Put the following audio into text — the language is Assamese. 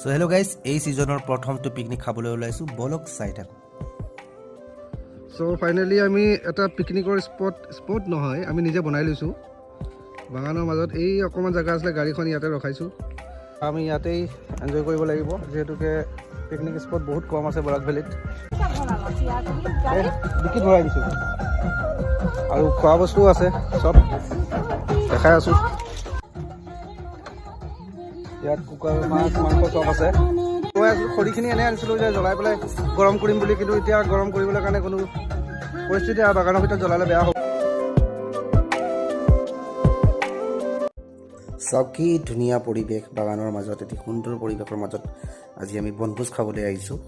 সো হেল্ল' গাইজ, এই ছিজনৰ প্ৰথমটো পিকনিক খাবলৈ ওলাইছোঁ, বলক চাই থাকোঁ। সো ফাইনেলি আমি এটা পিকনিকৰ স্পট নহয়, আমি নিজে বনাই লৈছোঁ বাগানৰ মাজত। এই অকণমান জেগা আছিলে, গাড়ীখন ইয়াতে ৰখাইছোঁ। আমি ইয়াতেই এনজয় কৰিব লাগিব, যিহেতুকে পিকনিক স্পট বহুত কম আছে বৰাক ভেলীত। ডিকিত ভৰাই দিছোঁ আৰু খোৱা বস্তুও আছে, চব দেখাই আছোঁ। ইয়াত কুকাৰ, মাছ, মাংস চব আছে। কৈ আছোঁ খৰিখিনি এনেই আনিছিলোঁ যে জ্বলাই পেলাই গৰম কৰিম বুলি, কিন্তু এতিয়া গৰম কৰিবলৈ কাৰণে কোনো পৰিস্থিতি আৰু বাগানৰ ভিতৰত জ্বলালে বেয়া হ'ব। চাওক কি ধুনীয়া পৰিৱেশ, বাগানৰ মাজত এটি সুন্দৰ পৰিৱেশৰ মাজত আজি আমি বনভোজ খাবলৈ আহিছোঁ।